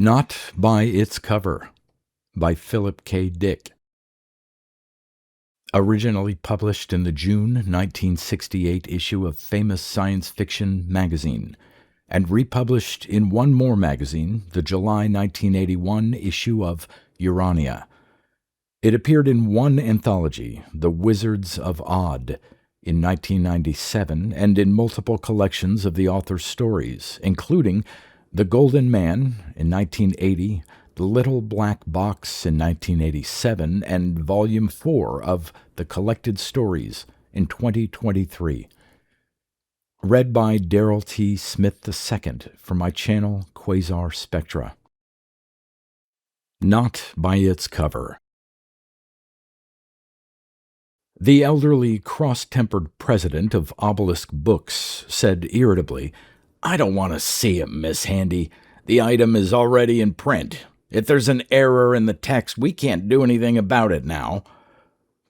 Not by Its Cover by Philip K. Dick. Originally published in the June 1968 issue of Famous Science Fiction magazine, and republished in one more magazine, the July 1981 issue of Urania. It appeared in one anthology, The Wizards of Odd, in 1997, and in multiple collections of the author's stories, including The Golden Man in 1980, The Little Black Box in 1987, and Volume 4 of The Collected Stories in 2023. Read by Darrell T. Smith II for my channel Quasar Spectra. Not by Its Cover. The elderly, cross-tempered president of Obelisk Books said irritably, "I don't want to see it, Miss Handy. The item is already in print. If there's an error in the text, we can't do anything about it now."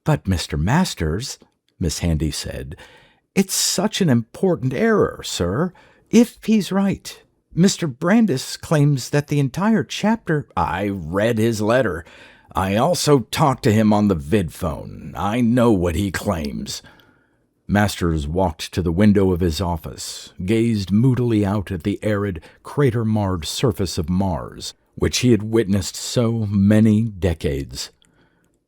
"But, Mr. Masters," Miss Handy said, "it's such an important error, sir. If he's right, Mr. Brandis claims that the entire chapter—" "I read his letter. I also talked to him on the vidphone. I know what he claims." Masters walked to the window of his office, gazed moodily out at the arid, crater-marred surface of Mars, which he had witnessed so many decades.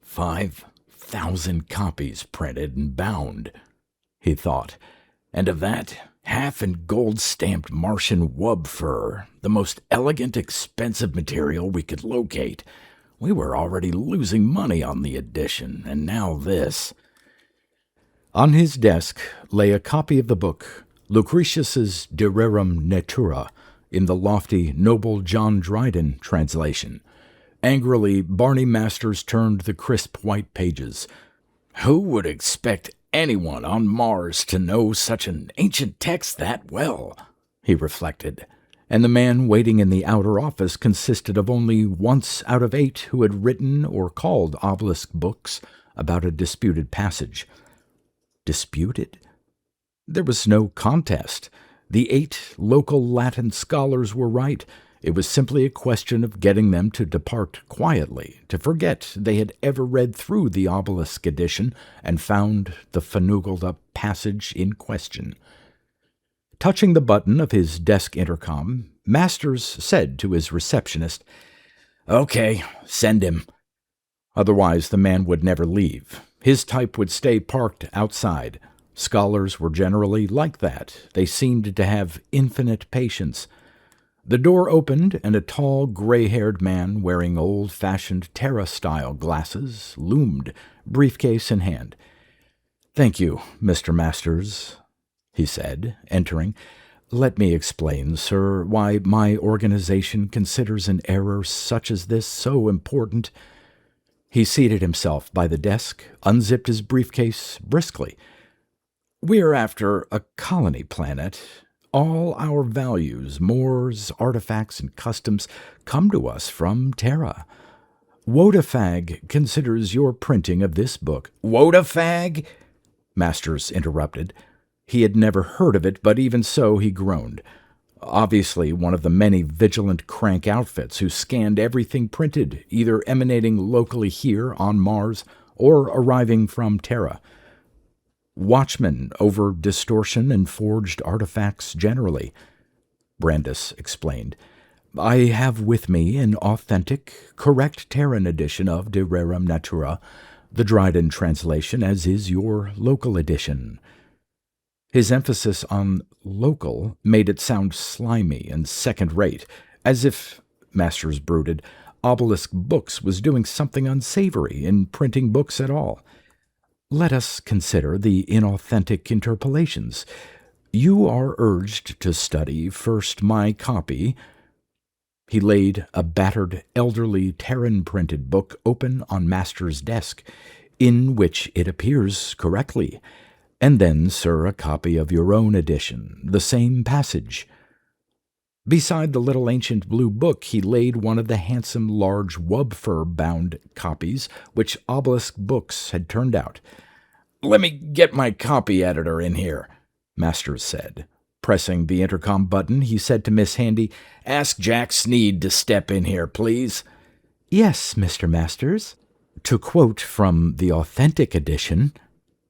5,000 copies printed and bound, he thought, and of that, half in gold-stamped Martian wub fur, the most elegant, expensive material we could locate. We were already losing money on the edition, and now this. On his desk lay a copy of the book, Lucretius's De Rerum Natura, in the lofty, noble John Dryden translation. Angrily, Barney Masters turned the crisp white pages. Who would expect anyone on Mars to know such an ancient text that well? He reflected. And the man waiting in the outer office consisted of only once out of 8 who had written or called Obelisk Books about a disputed passage. Disputed? There was no contest. The 8 local Latin scholars were right. It was simply a question of getting them to depart quietly, to forget they had ever read through the Obelisk edition and found the finagled-up passage in question. Touching the button of his desk intercom, Masters said to his receptionist, "Okay, send him." Otherwise, the man would never leave. His type would stay parked outside. Scholars were generally like that. They seemed to have infinite patience. The door opened, and a tall, gray-haired man wearing old-fashioned Terra-style glasses loomed, briefcase in hand. "Thank you, Mr. Masters," he said, entering. "Let me explain, sir, why my organization considers an error such as this so important." He seated himself by the desk, unzipped his briefcase briskly. "We're after a colony planet. All our values, mores, artifacts, and customs come to us from Terra. Wodafag considers your printing of this book—" "Wodafag?" Masters interrupted. He had never heard of it, but even so he groaned. Obviously one of the many vigilant crank outfits who scanned everything printed, either emanating locally here on Mars or arriving from Terra. Watchmen over distortion and forged artifacts generally, Brandis explained. "I have with me an authentic, correct Terran edition of De Rerum Natura, the Dryden translation, as is your local edition." His emphasis on local made it sound slimy and second-rate, as if, Masters brooded, Obelisk Books was doing something unsavory in printing books at all. "Let us consider the inauthentic interpolations. You are urged to study first my copy." He laid a battered, elderly, Terran-printed book open on Masters' desk, in which it appears correctly. "And then, sir, a copy of your own edition, the same passage." Beside the little ancient blue book, he laid one of the handsome, large wub-fur-bound copies which Obelisk Books had turned out. "Let me get my copy editor in here," Masters said. Pressing the intercom button, he said to Miss Handy, "Ask Jack Sneed to step in here, please." "Yes, Mr. Masters." "To quote from the authentic edition,"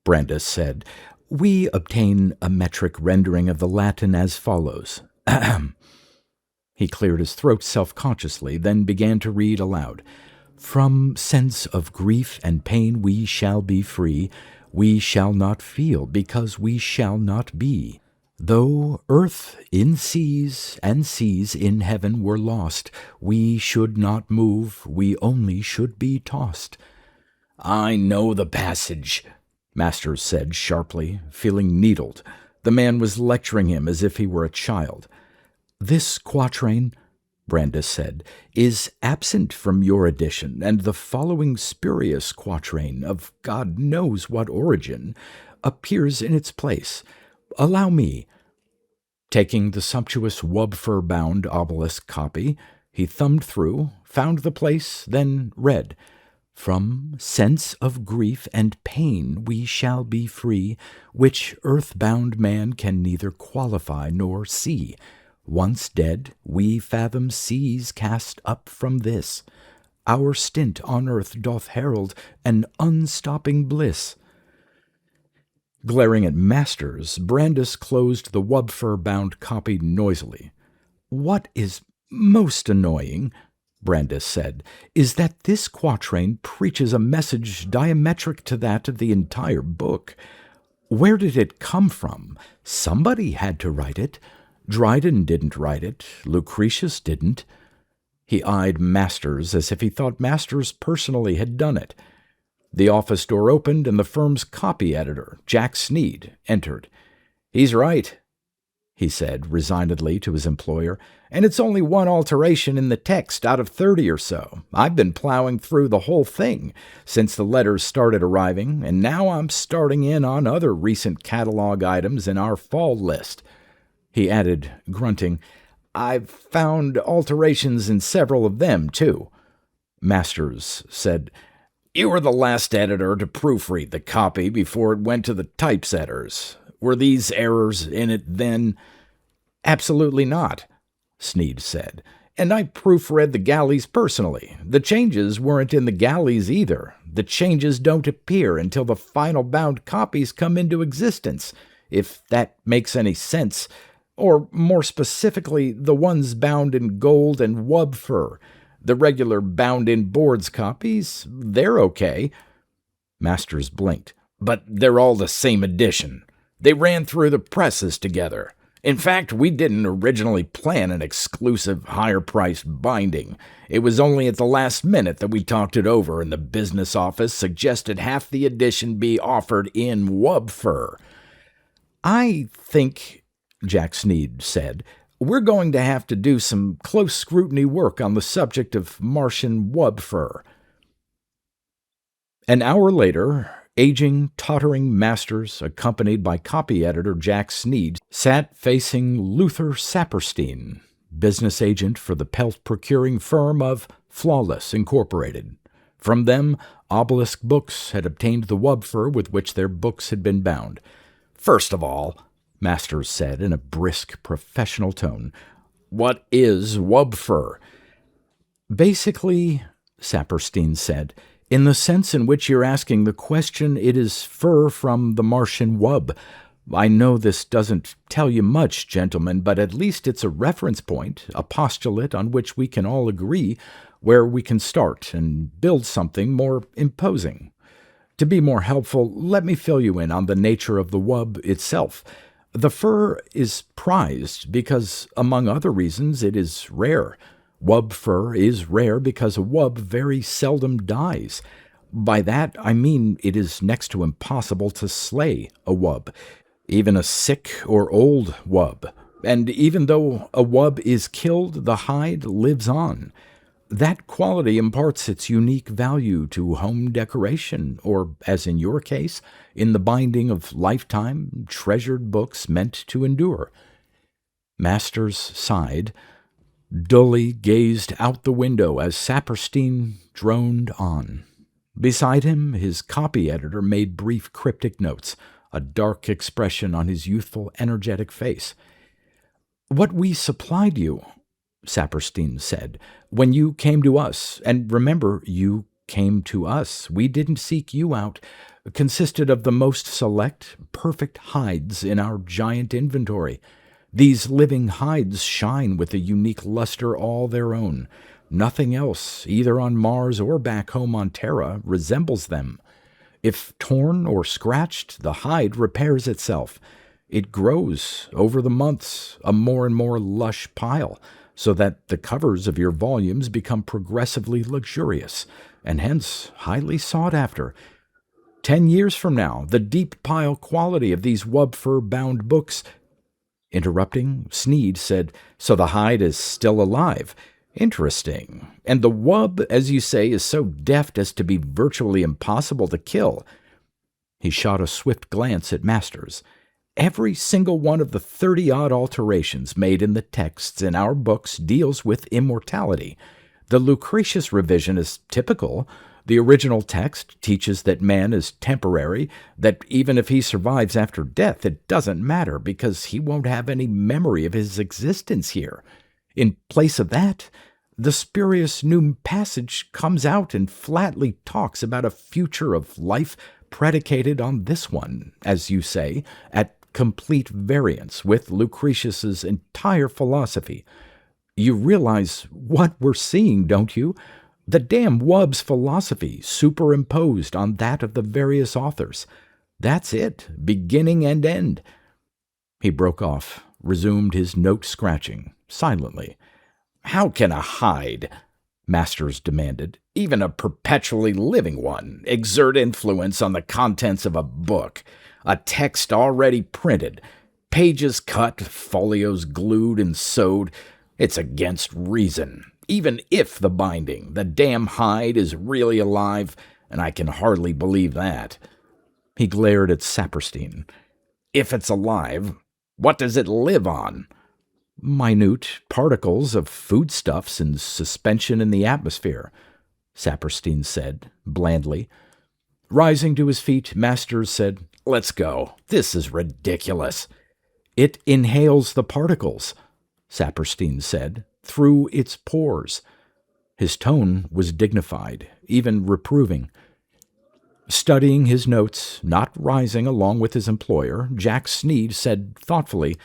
Brandis said, "we obtain a metric rendering of the Latin as follows." Ahem. He cleared his throat self-consciously, then began to read aloud. "From sense of grief and pain we shall be free. We shall not feel, because we shall not be. Though earth in seas and seas in heaven were lost, we should not move, we only should be tossed." "I know the passage," Masters said sharply, feeling needled. The man was lecturing him as if he were a child. "This quatrain," Brandis said, "is absent from your edition, and the following spurious quatrain, of God knows what origin, appears in its place. Allow me." Taking the sumptuous wub-fur-bound obelisk copy, he thumbed through, found the place, then read, "From sense of grief and pain we shall be free, which earth-bound man can neither qualify nor see. Once dead, we fathom seas cast up from this. Our stint on earth doth herald an unstopping bliss." Glaring at Masters, Brandis closed the wub-fur-bound copy noisily. "What is most annoying," Brandis said, "is that this quatrain preaches a message diametric to that of the entire book. Where did it come from? Somebody had to write it. Dryden didn't write it. Lucretius didn't." He eyed Masters as if he thought Masters personally had done it. The office door opened, and the firm's copy editor, Jack Sneed, entered. "He's right," he said resignedly to his employer, "and it's only one alteration in the text out of 30 or so. I've been plowing through the whole thing since the letters started arriving, and now I'm starting in on other recent catalog items in our fall list." He added, grunting, "I've found alterations in several of them, too." Masters said, "You were the last editor to proofread the copy before it went to the typesetters. Were these errors in it then?" "Absolutely not," Sneed said. "And I proofread the galleys personally. The changes weren't in the galleys either. The changes don't appear until the final bound copies come into existence, if that makes any sense. Or, more specifically, the ones bound in gold and wub fur. The regular bound-in boards copies, they're okay." Masters blinked. "But they're all the same edition. They ran through the presses together. In fact, we didn't originally plan an exclusive, higher-priced binding. It was only at the last minute that we talked it over, and the business office suggested half the edition be offered in wub fur." "I think," Jack Sneed said, "we're going to have to do some close scrutiny work on the subject of Martian wub fur." An hour later, aging, tottering Masters, accompanied by copy editor Jack Sneed, sat facing Luther Saperstein, business agent for the pelt procuring firm of Flawless Incorporated. From them, Obelisk Books had obtained the wub fur with which their books had been bound. "First of all," Masters said in a brisk, professional tone, "what is wub fur?" "Basically," Saperstein said, "in the sense in which you're asking the question, it is fur from the Martian wub. I know this doesn't tell you much, gentlemen, but at least it's a reference point, a postulate on which we can all agree, where we can start and build something more imposing. To be more helpful, let me fill you in on the nature of the wub itself. The fur is prized because, among other reasons, it is rare. Wub fur is rare because a wub very seldom dies. By that, I mean it is next to impossible to slay a wub, even a sick or old wub. And even though a wub is killed, the hide lives on. That quality imparts its unique value to home decoration, or, as in your case, in the binding of lifetime, treasured books meant to endure." Masters sighed, dully gazed out the window as Saperstein droned on. Beside him, his copy editor made brief cryptic notes, a dark expression on his youthful, energetic face. What we supplied you, Saperstein said, when you came to us, and remember, you came to us, we didn't seek you out, consisted of the most select, perfect hides in our giant inventory. These living hides shine with a unique luster all their own. Nothing else, either on Mars or back home on Terra, resembles them. If torn or scratched, the hide repairs itself. It grows, over the months, a more and more lush pile, so that the covers of your volumes become progressively luxurious, and hence highly sought after. 10 years from now, the deep pile quality of these wub fur-bound books. Interrupting, Sneed said, "So the hide is still alive. Interesting. And the wub, as you say, is so deft as to be virtually impossible to kill." He shot a swift glance at Masters. "Every single one of the 30-odd alterations made in the texts in our books deals with immortality. The Lucretius revision is typical. The original text teaches that man is temporary, that even if he survives after death, it doesn't matter because he won't have any memory of his existence here. In place of that, the spurious new passage comes out and flatly talks about a future of life predicated on this one, as you say, at complete variance with Lucretius's entire philosophy. You realize what we're seeing, don't you? The damn wub's philosophy superimposed on that of the various authors. That's it, beginning and end." He broke off, resumed his note-scratching, silently. "How can a hide," Masters demanded, "even a perpetually living one, exert influence on the contents of a book? A text already printed, pages cut, folios glued and sewed. It's against reason. Even if the binding, the damn hide, is really alive, and I can hardly believe that." He glared at Saperstein. "If it's alive, what does it live on?" "Minute particles of foodstuffs in suspension in the atmosphere," Saperstein said, blandly. Rising to his feet, Masters said, "Let's go. This is ridiculous." "It inhales the particles," Saperstein said, "through its pores." His tone was dignified, even reproving. Studying his notes, not rising along with his employer, Jack Sneed said thoughtfully,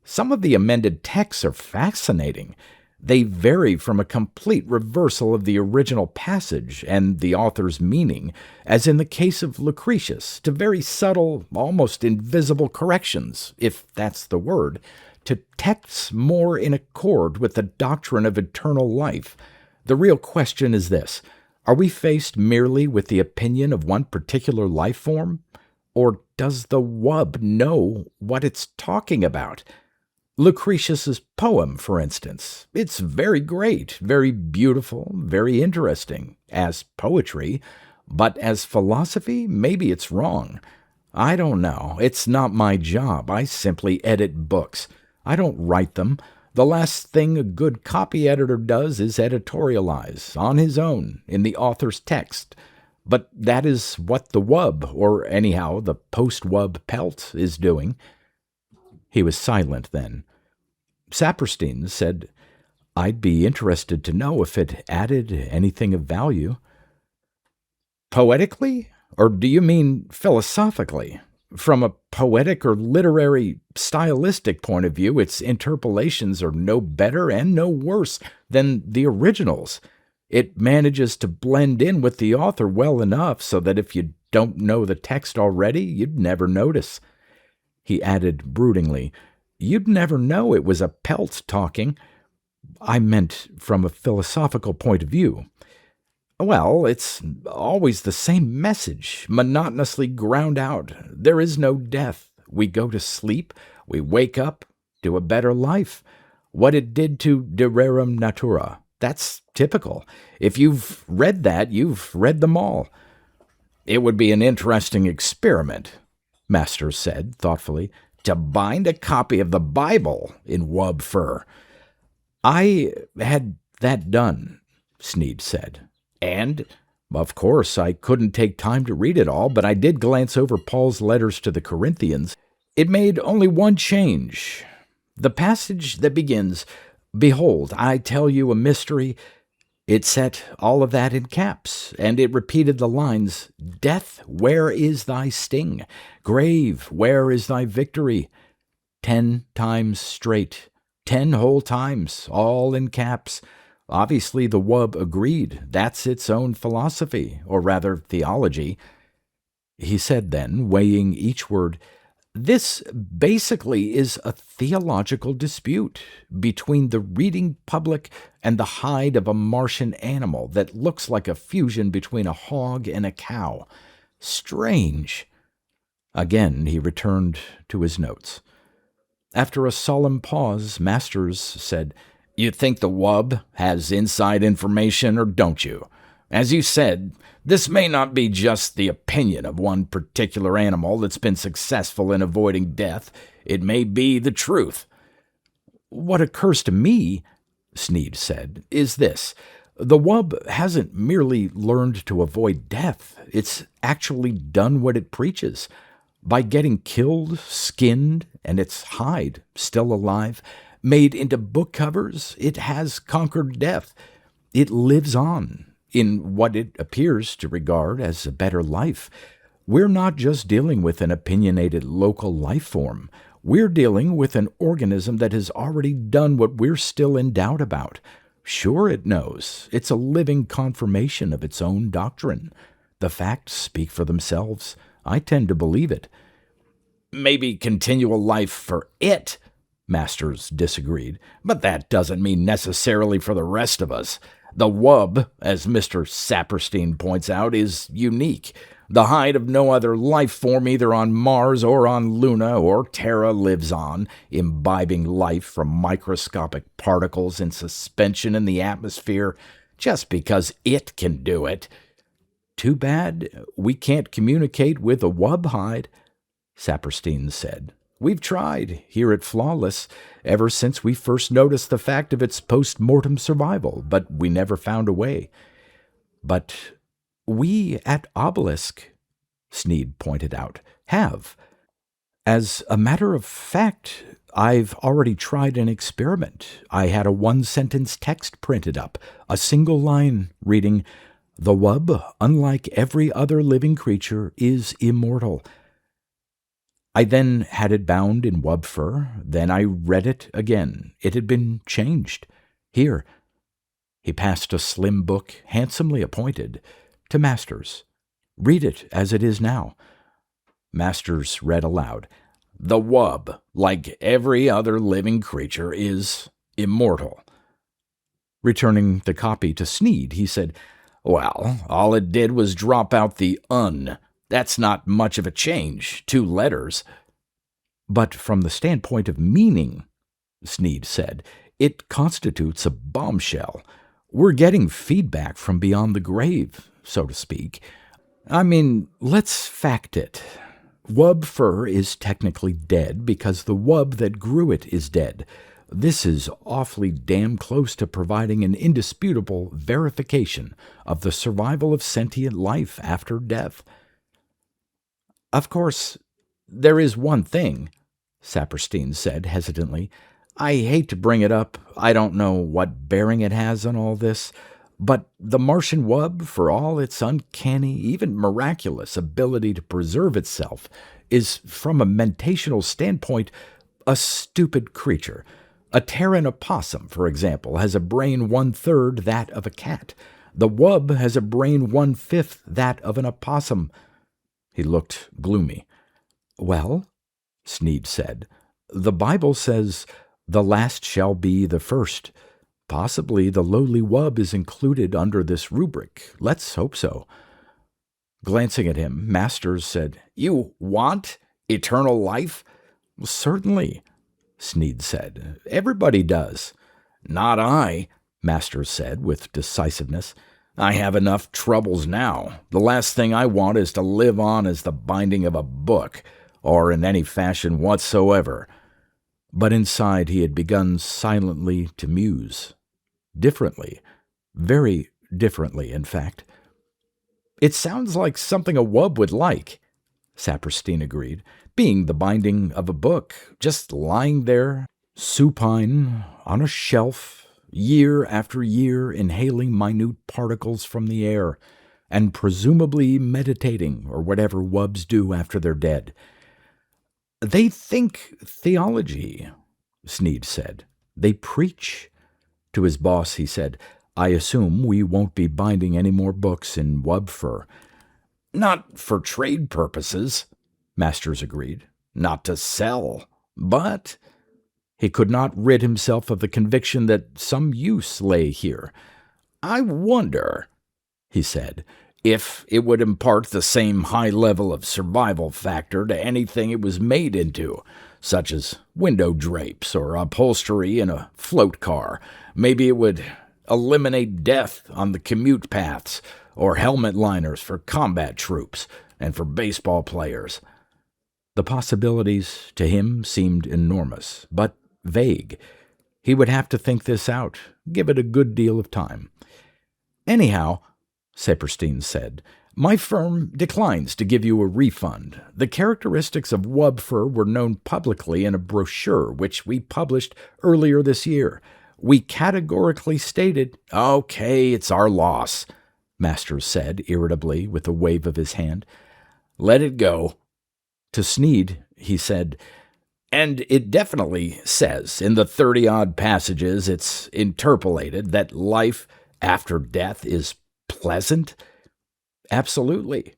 "Some of the amended texts are fascinating. They vary from a complete reversal of the original passage and the author's meaning, as in the case of Lucretius, to very subtle, almost invisible corrections, if that's the word, to texts more in accord with the doctrine of eternal life. The real question is this: are we faced merely with the opinion of one particular life form? Or does the wub know what it's talking about? Lucretius's poem, for instance. It's very great, very beautiful, very interesting, as poetry, but as philosophy, maybe it's wrong. I don't know. It's not my job. I simply edit books. I don't write them. The last thing a good copy editor does is editorialize, on his own, in the author's text. But that is what the wub, or anyhow the post-wub pelt, is doing." He was silent then. Saperstein said, "I'd be interested to know if it added anything of value." "Poetically? Or do you mean philosophically? From a poetic or literary, stylistic point of view, its interpolations are no better and no worse than the originals. It manages to blend in with the author well enough so that if you don't know the text already, you'd never notice." He added broodingly, "You'd never know it was a pelt talking. I meant from a philosophical point of view." "Well, it's always the same message, monotonously ground out. There is no death. We go to sleep, we wake up, to a better life. What it did to De Rerum Natura. That's typical. If you've read that, you've read them all." "It would be an interesting experiment," Masters said thoughtfully, "to bind a copy of the Bible in wub fur." "I had that done," Sneed said. "And, of course, I couldn't take time to read it all, but I did glance over Paul's letters to the Corinthians. It made only one change. The passage that begins, "Behold, I tell you a mystery," it set all of that in caps, and it repeated the lines, "Death, where is thy sting? Grave, where is thy victory?" 10 times straight, 10 whole times, all in caps. Obviously, the wub agreed. That's its own philosophy, or rather theology. He said then, weighing each word, "This basically is a theological dispute between the reading public and the hide of a Martian animal that looks like a fusion between a hog and a cow. Strange." Again he returned to his notes. After a solemn pause, Masters said, "You think the wub has inside information, or don't you? As you said, this may not be just the opinion of one particular animal that's been successful in avoiding death. It may be the truth." "What occurs to me," Sneed said, "is this. The wub hasn't merely learned to avoid death. It's actually done what it preaches. By getting killed, skinned, and its hide, still alive, made into book covers, it has conquered death. It lives on in what it appears to regard as a better life. We're not just dealing with an opinionated local life form. We're dealing with an organism that has already done what we're still in doubt about. Sure, it knows. It's a living confirmation of its own doctrine. The facts speak for themselves. I tend to believe it." "Maybe continual life for it," Masters disagreed, "but that doesn't mean necessarily for the rest of us. The wub, as Mr. Saperstein points out, is unique. The hide of no other life form either on Mars or on Luna or Terra lives on, imbibing life from microscopic particles in suspension in the atmosphere just because it can do it." "Too bad we can't communicate with a wub hide," Saperstein said. "We've tried, here at Flawless, ever since we first noticed the fact of its post-mortem survival, but we never found a way." "But we at Obelisk," Sneed pointed out, "have. As a matter of fact, I've already tried an experiment. I had a one-sentence text printed up, a single line reading, 'The wub, unlike every other living creature, is immortal.' I then had it bound in wub fur. Then I read it again. It had been changed. Here." He passed a slim book, handsomely appointed, to Masters. "Read it as it is now." Masters read aloud, "The wub, like every other living creature, is immortal." Returning the copy to Sneed, he said, "Well, all it did was drop out the un. That's not much of a change, 2 letters." "But from the standpoint of meaning," Sneed said, "it constitutes a bombshell. We're getting feedback from beyond the grave, so to speak. I mean, let's fact it. Wub fur is technically dead because the wub that grew it is dead. This is awfully damn close to providing an indisputable verification of the survival of sentient life after death." "Of course, there is one thing," Saperstein said hesitantly. "I hate to bring it up. I don't know what bearing it has on all this. But the Martian wub, for all its uncanny, even miraculous ability to preserve itself, is, from a mentational standpoint, a stupid creature. A Terran opossum, for example, has a brain 1/3 that of a cat. The wub has a brain 1/5 that of an opossum." He looked gloomy. "Well," Sneed said, "the Bible says, 'The last shall be the first.' Possibly the lowly wub is included under this rubric. Let's hope so." Glancing at him, Masters said, "You want eternal life?" "Certainly," Sneed said. "Everybody does." "Not I," Masters said with decisiveness. "I have enough troubles now. The last thing I want is to live on as the binding of a book, or in any fashion whatsoever." But inside he had begun silently to muse. Differently. Very differently, in fact. "It sounds like something a wub would like," Saperstein agreed. "Being the binding of a book, just lying there, Supine, on a shelf, year after year inhaling minute particles from the air, and presumably meditating or whatever wubs do after they're dead. They think theology, Sneed said. They preach. To his boss, he said, I assume we won't be binding any more books in wub fur. Not for trade purposes, Masters agreed. Not to sell, but... He could not rid himself of the conviction that some use lay here. I wonder, he said, if it would impart the same high level of survival factor to anything it was made into, such as window drapes or upholstery in a float car. Maybe it would eliminate death on the commute paths, or helmet liners for combat troops and for baseball players. The possibilities to him seemed enormous, but vague. He would have to think this out, give it a good deal of time. Anyhow, Saperstein said, my firm declines to give you a refund. The characteristics of wub fur were known publicly in a brochure which we published earlier this year. We categorically stated, okay, it's our loss, Masters said irritably with a wave of his hand. Let it go. To Sneed, he said, and it definitely says in the 30-odd passages it's interpolated that life after death is pleasant? Absolutely.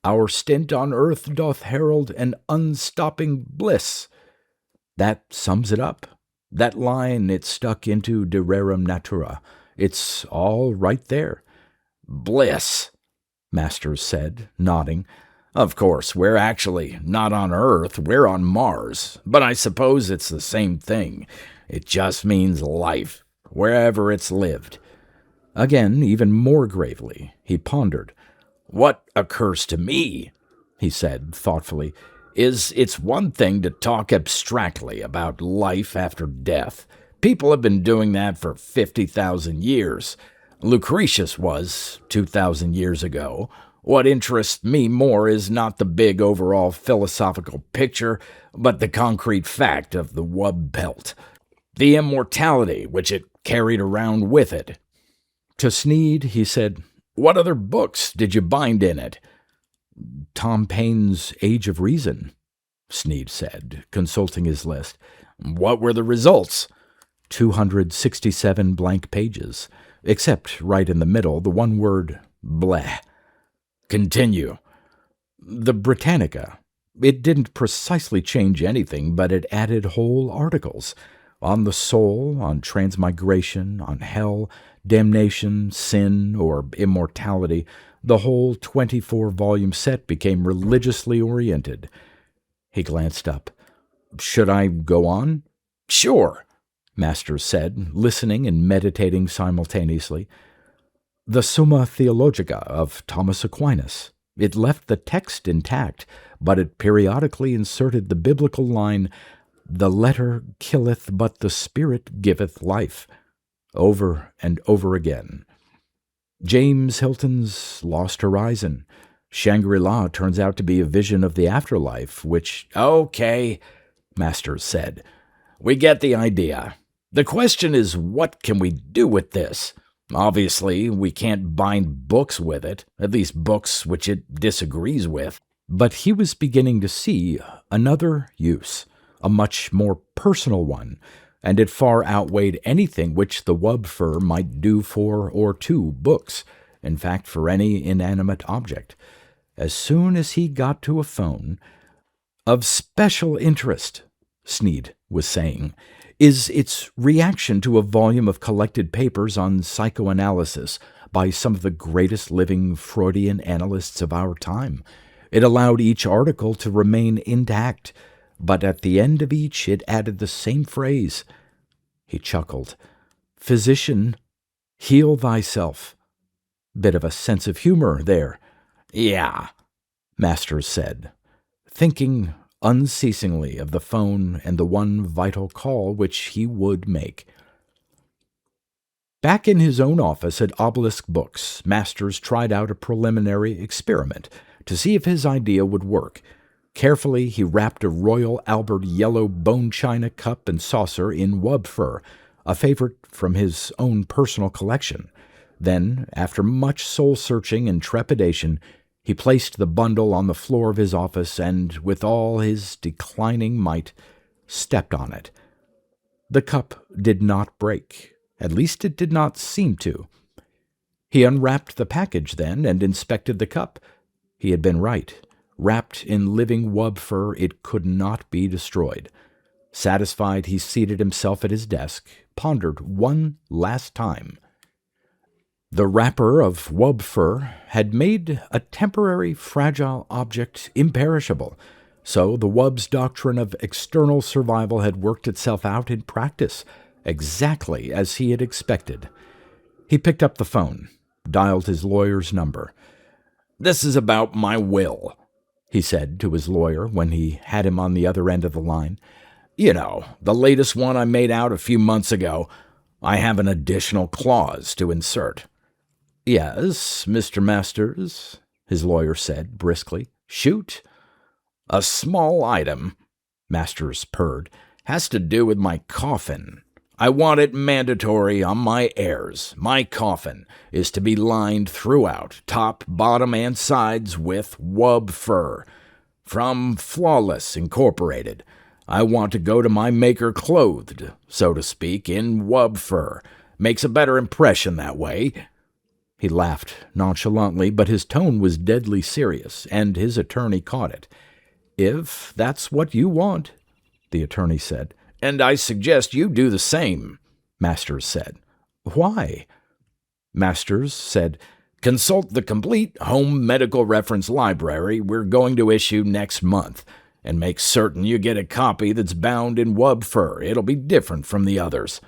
Our stint on earth doth herald an unstopping bliss. That sums it up. That line it stuck into De Rerum Natura. It's all right there. Bliss, Masters said, nodding. Of course, we're actually not on Earth, we're on Mars, but I suppose it's the same thing. It just means life, wherever it's lived. Again, even more gravely, he pondered. What occurs to me, he said thoughtfully, is it's one thing to talk abstractly about life after death. People have been doing that for 50,000 years. Lucretius was 2,000 years ago. What interests me more is not the big overall philosophical picture, but the concrete fact of the wub pelt, the immortality which it carried around with it. To Sneed, he said, what other books did you bind in it? Tom Paine's Age of Reason, Sneed said, consulting his list. What were the results? 267 blank pages, except right in the middle, the one word, bleh. Continue. The Britannica. It didn't precisely change anything, but it added whole articles. On the soul, on transmigration, on hell, damnation, sin, or immortality. The whole 24-volume set became religiously oriented. He glanced up. Should I go on? Sure, Masters said, listening and meditating simultaneously. The Summa Theologica of Thomas Aquinas. It left the text intact, but it periodically inserted the biblical line, "The letter killeth, but the Spirit giveth life," over and over again. James Hilton's Lost Horizon. Shangri-La turns out to be a vision of the afterlife, which... Okay, Masters said. We get the idea. The question is, what can we do with this? Obviously, we can't bind books with it, at least books which it disagrees with. But he was beginning to see another use, a much more personal one, and it far outweighed anything which the wub fur might do for or to books, in fact, for any inanimate object. As soon as he got to a phone, of special interest, Sneed was saying, is its reaction to a volume of collected papers on psychoanalysis by some of the greatest living Freudian analysts of our time. It allowed each article to remain intact, but at the end of each it added the same phrase. He chuckled. Physician, heal thyself. Bit of a sense of humor there. Yeah, Masters said, thinking unceasingly of the phone and the one vital call which he would make. Back in his own office at Obelisk Books, Masters tried out a preliminary experiment to see if his idea would work. Carefully, he wrapped a Royal Albert yellow bone china cup and saucer in wub fur, a favorite from his own personal collection. Then, after much soul-searching and trepidation, he placed the bundle on the floor of his office and, with all his declining might, stepped on it. The cup did not break. At least it did not seem to. He unwrapped the package then and inspected the cup. He had been right. Wrapped in living wub fur, it could not be destroyed. Satisfied, he seated himself at his desk, pondered one last time. The wrapper of wub fur had made a temporary, fragile object imperishable, so the wub's doctrine of external survival had worked itself out in practice, exactly as he had expected. He picked up the phone, dialed his lawyer's number. "This is about my will," he said to his lawyer when he had him on the other end of the line. "You know, the latest one I made out a few months ago. I have an additional clause to insert." "Yes, Mr. Masters," his lawyer said briskly. "Shoot." "A small item," Masters purred, "has to do with my coffin. I want it mandatory on my heirs. My coffin is to be lined throughout, top, bottom, and sides, with wub fur. From Flawless Incorporated. I want to go to my maker clothed, so to speak, in wub fur. Makes a better impression that way." He laughed nonchalantly, but his tone was deadly serious, and his attorney caught it. "If that's what you want," the attorney said. "And I suggest you do the same," Masters said. "Why?" Masters said, "Consult the complete home medical reference library we're going to issue next month, and make certain you get a copy that's bound in wub fur. It'll be different from the others."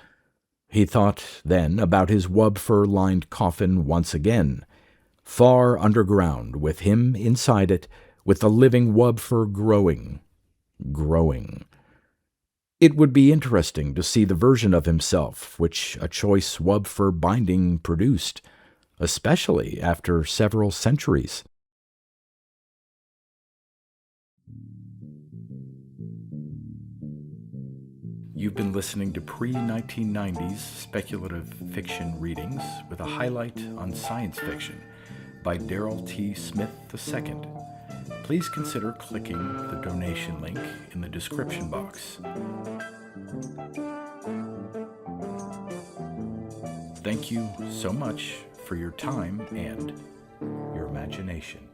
He thought then about his wub fur-lined coffin once again, far underground, with him inside it, with the living wub fur growing. It would be interesting to see the version of himself which a choice wub fur binding produced, especially after several centuries. You've been listening to pre-1990s speculative fiction readings with a highlight on science fiction by Darrell T. Smith II. Please consider clicking the donation link in the description box. Thank you so much for your time and your imagination.